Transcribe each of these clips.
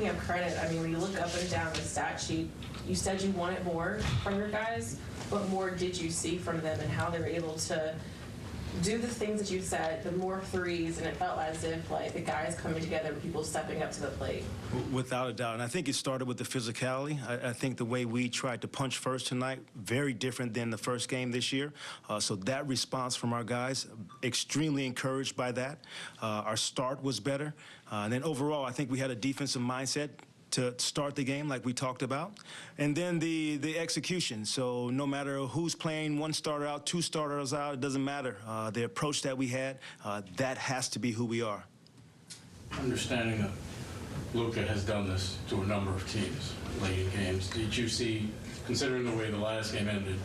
speaking of credit, I mean, when you look up and down the stat sheet, you said you wanted more from your guys. What more did you see from them and how they were able to do the things that you said, the more threes, and it felt as if like the guys coming together and people stepping up to the plate? Without a doubt, and I think it started with the physicality. I think the way we tried to punch first tonight, very different than the first game this year. So that response from our guys, extremely encouraged by that. Our start was better. And then overall, I think we had a defensive mindset to start the game like we talked about. And then the execution. So no matter who's playing, one starter out, two starters out, it doesn't matter. The approach that we had, that has to be who we are. Understanding that Luka has done this to a number of teams late in games, did you see, considering the way the last game ended,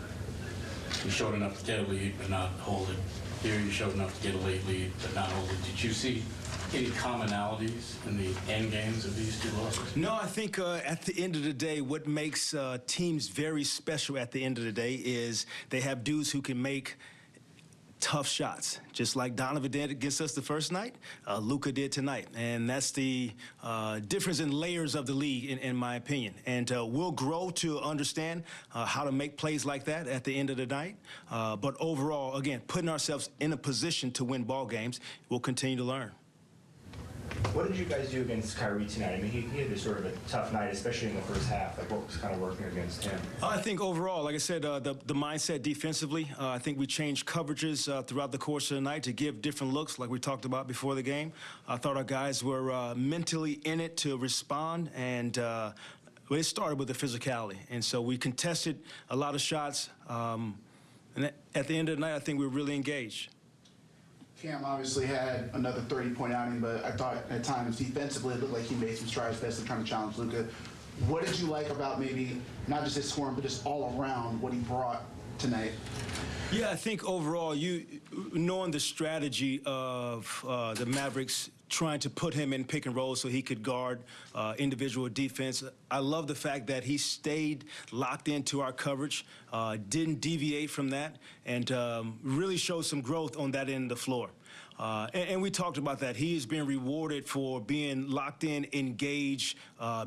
you showed enough to get a lead but not hold it. Here you showed enough to get a late lead but not hold it. Did you see any commonalities in the end games of these two losses? No, I think at the end of the day, what makes teams very special at the end of the day is they have dudes who can make tough shots, just like Donovan did against us the first night, Luka did tonight. And that's the difference in layers of the league, in my opinion. And we'll grow to understand how to make plays like that at the end of the night. But overall, again, putting ourselves in a position to win ball games, we'll continue to learn. What did you guys do against Kyrie tonight? I mean, he had this sort of a tough night, especially in the first half. Like, what was kind of working against him? I think overall, like I said, the mindset defensively, I think we changed coverages throughout the course of the night to give different looks, like we talked about before the game. I thought our guys were mentally in it to respond, and it started with the physicality. And so we contested a lot of shots, and at the end of the night, I think we were really engaged. Cam obviously had another 30-point outing, but I thought at times defensively it looked like he made some strides, especially trying to challenge Luka. What did you like about maybe not just his scoring, but just all around what he brought tonight? Yeah, I think overall, knowing the strategy of the Mavericks, trying to put him in pick and roll so he could guard individual defense. I love the fact that he stayed locked into our coverage, didn't deviate from that, and really showed some growth on that end of the floor. And we talked about that. He is being rewarded for being locked in, engaged,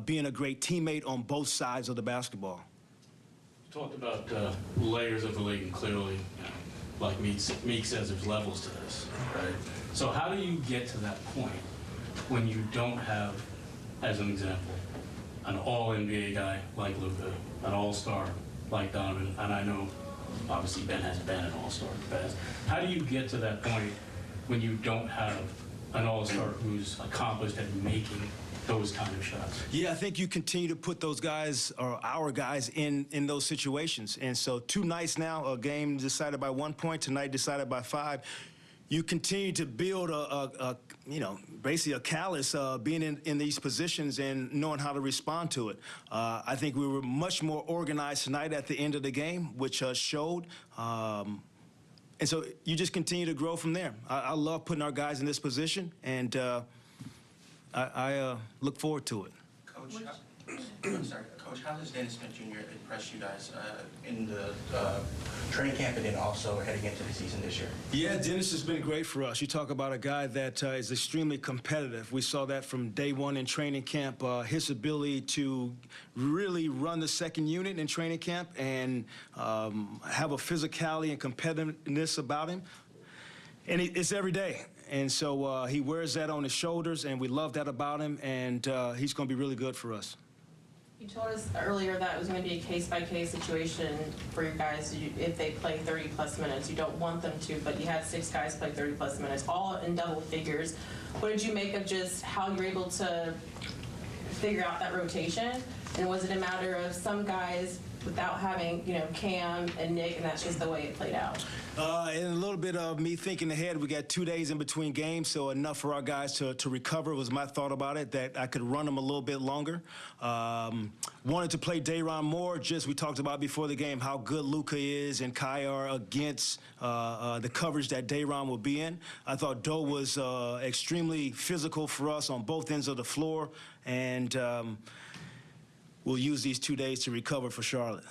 being a great teammate on both sides of the basketball. You talked about layers of the league, and clearly, like Meek says, there's levels to this, right? So how do you get to that point when you don't have, as an example, an all-NBA guy like Luka, an all-star like Donovan, and I know, obviously, Ben has been an all-star in the past. How do you get to that point when you don't have an all-star who's accomplished at making those kind of shots? Yeah, I think you continue to put those guys, or our guys, in those situations. And so 2 nights now, a game decided by 1 point, tonight decided by 5. You continue to build basically a callus being in these positions and knowing how to respond to it. I think we were much more organized tonight at the end of the game, which showed. And so you just continue to grow from there. I love putting our guys in this position, and I look forward to it. Coach, I'm sorry, Coach, how has Dennis Smith Jr. impressed you guys in the training camp and then also heading into the season this year? Yeah, Dennis has been great for us. You talk about a guy that is extremely competitive. We saw that from day one in training camp, his ability to really run the second unit in training camp and have a physicality and competitiveness about him. And it's every day. And so he wears that on his shoulders, and we love that about him, and he's going to be really good for us. You told us earlier that it was going to be a case-by-case situation for your guys if they play 30-plus minutes. You don't want them to, but you had 6 guys play 30-plus minutes, all in double figures. What did you make of just how you're able to figure out that rotation? And was it a matter of some guys without having, Cam and Nick, and that's just the way it played out? And a little bit of me thinking ahead. We got 2 days in between games, so enough for our guys to recover was my thought about it, that I could run them a little bit longer. Wanted to play Day'Ron more, just we talked about before the game how good Luka is and Kai are against the coverage that Day'Ron will be in. I thought Doe was extremely physical for us on both ends of the floor, and we'll use these 2 days to recover for Charlotte.